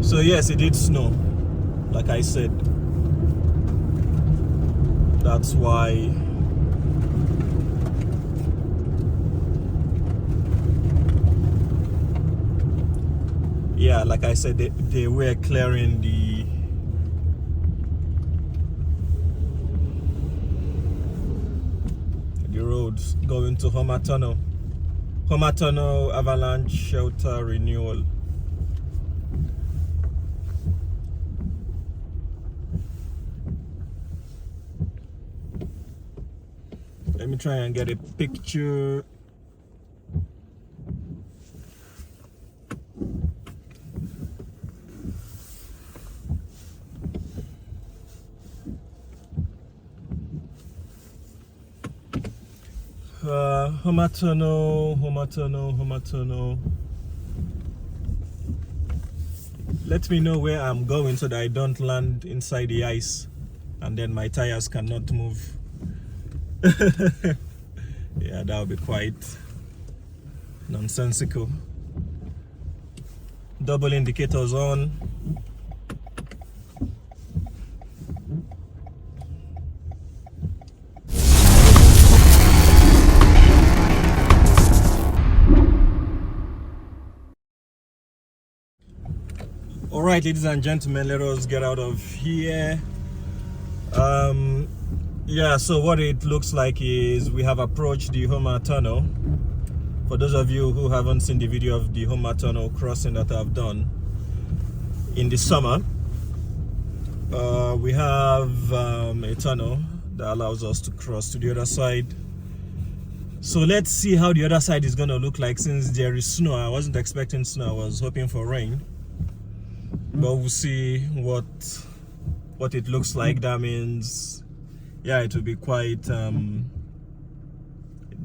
So yes, it did snow, like I said. That's why yeah, like I said, they were clearing the roads going to Homer Tunnel Avalanche Shelter Renewal. Let me try and get a picture. Homer Tunnel. Let me know where I'm going so that I don't land inside the ice and then my tires cannot move. Yeah, that would be quite nonsensical. Double indicators on. All right, ladies and gentlemen, let us get out of here. Yeah, so what it looks like is we have approached the Homer Tunnel. For those of you who haven't seen the video of the Homer Tunnel crossing that I've done in the summer, we have a tunnel that allows us to cross to the other side. So let's see how the other side is going to look like since there is snow. I wasn't expecting snow, I was hoping for rain. But we'll see what it looks like. That means, yeah, it will be quite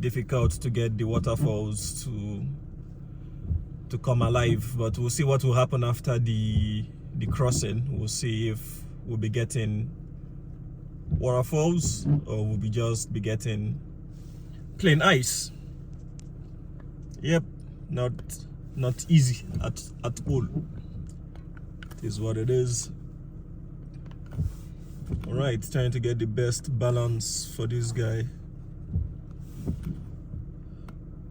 difficult to get the waterfalls to come alive. But we'll see what will happen after the crossing. We'll see if we'll be getting waterfalls or we'll just be getting plain ice. Yep, not easy at all. Is what it is. All right, trying to get the best balance for this guy.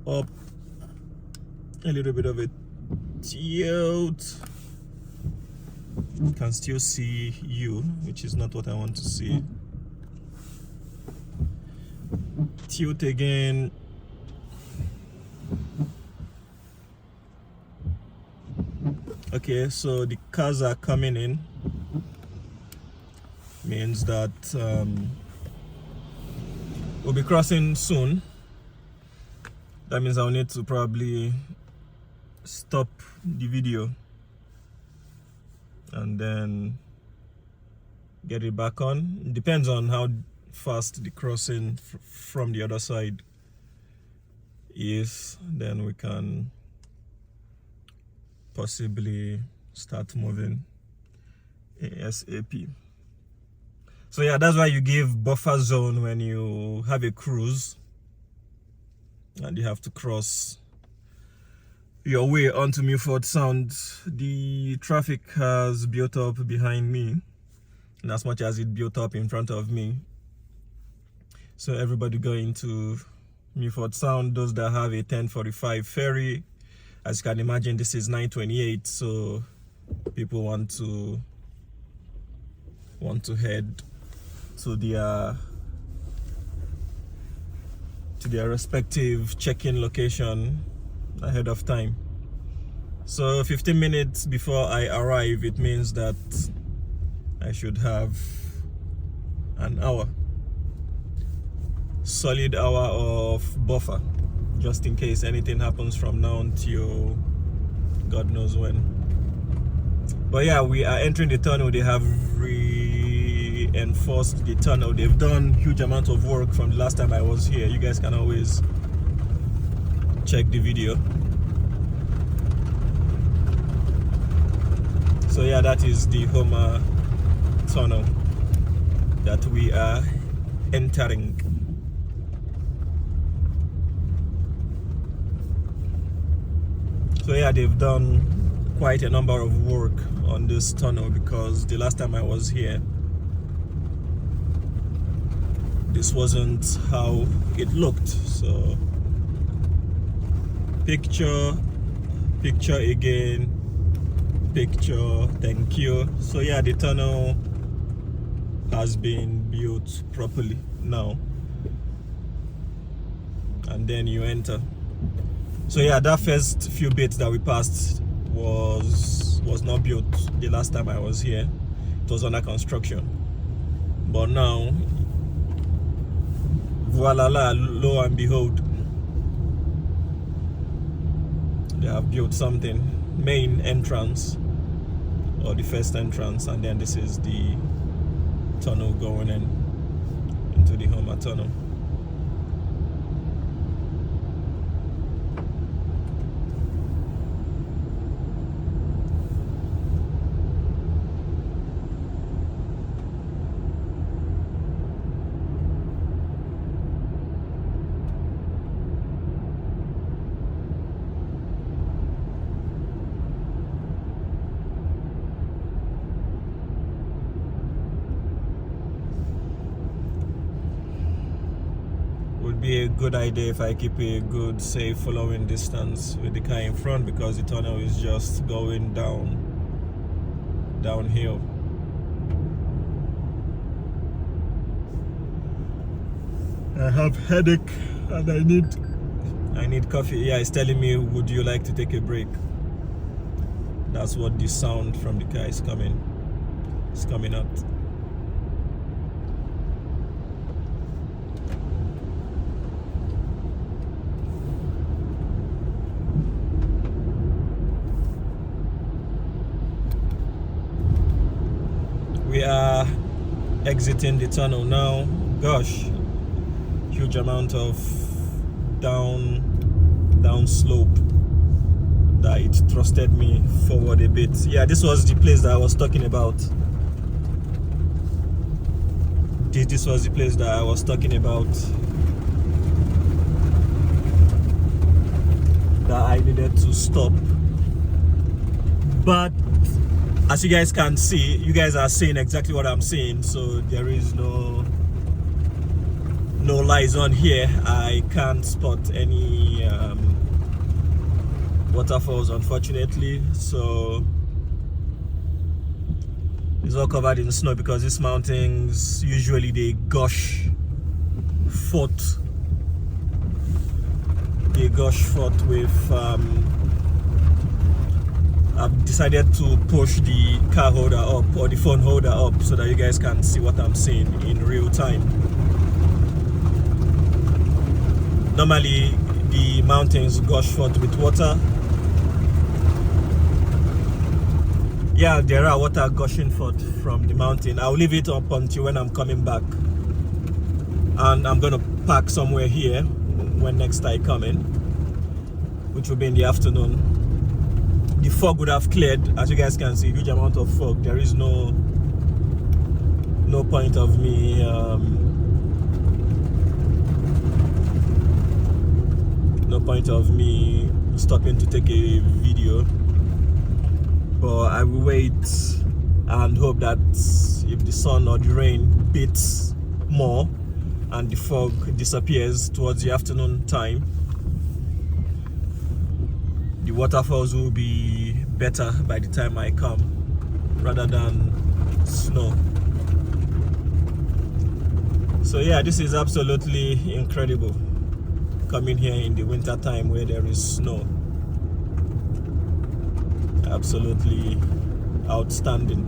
Up, a little bit of a tilt. Can still see you, which is not what I want to see. Tilt again. Okay, so the cars are coming in. Means that we'll be crossing soon. That means I'll need to probably stop the video and then get it back on. It depends on how fast the crossing from the other side is. Then we can possibly start moving ASAP. So yeah, that's why you give buffer zone when you have a cruise and you have to cross your way onto Milford Sound. The traffic has built up behind me, and as much as it built up in front of me. So everybody going to Milford Sound, those that have a 10:45 ferry, as you can imagine, this is 9:28, so people want to head to their respective check-in location ahead of time. So 15 minutes before I arrive, it means that I should have an hour, solid hour of buffer, just in case anything happens from now until God knows when. But yeah, we are entering the tunnel. They have reinforced the tunnel. They've done huge amount of work from the last time I was here. You guys can always check the video. So yeah, that is the Homer Tunnel that we are entering. So yeah, they've done quite a number of work on this tunnel, because the last time I was here, this wasn't how it looked. So picture again, picture, thank you. So yeah, the tunnel has been built properly now, and then you enter. So yeah, that first few bits that we passed was not built the last time I was here. It was under construction, but now, voila, lo and behold, they have built something. Main entrance, or the first entrance, and then this is the tunnel going into the Homer tunnel. Would be a good idea if I keep a good, safe following distance with the car in front, because the tunnel is just going downhill. I have headache and I need coffee. Yeah, it's telling me, would you like to take a break? That's what the sound from the car is coming. It's coming out. We are exiting the tunnel now. Gosh, huge amount of down slope that it thrusted me forward a bit. Yeah, this was the place that I was talking about. This was the place that I was talking about, that I needed to stop. But as you guys can see, you guys are seeing exactly what I'm seeing, so there is no lies on here. I can't spot any waterfalls, unfortunately, so it's all covered in snow, because these mountains usually they gush forth with I've decided to push the car holder up, or the phone holder up, so that you guys can see what I'm seeing in real time. Normally the mountains gush forth with water. Yeah, there are water gushing forth from the mountain. I'll leave it up until when I'm coming back, and I'm gonna park somewhere here when next I come in, which will be in the afternoon. The fog would have cleared. As you guys can see, huge amount of fog. There is no point of me stopping to take a video, but I will wait and hope that if the sun or the rain beats more and the fog disappears towards the afternoon time, the waterfalls will be better by the time I come, rather than snow. So yeah, this is absolutely incredible, coming here in the winter time where there is snow. Absolutely outstanding.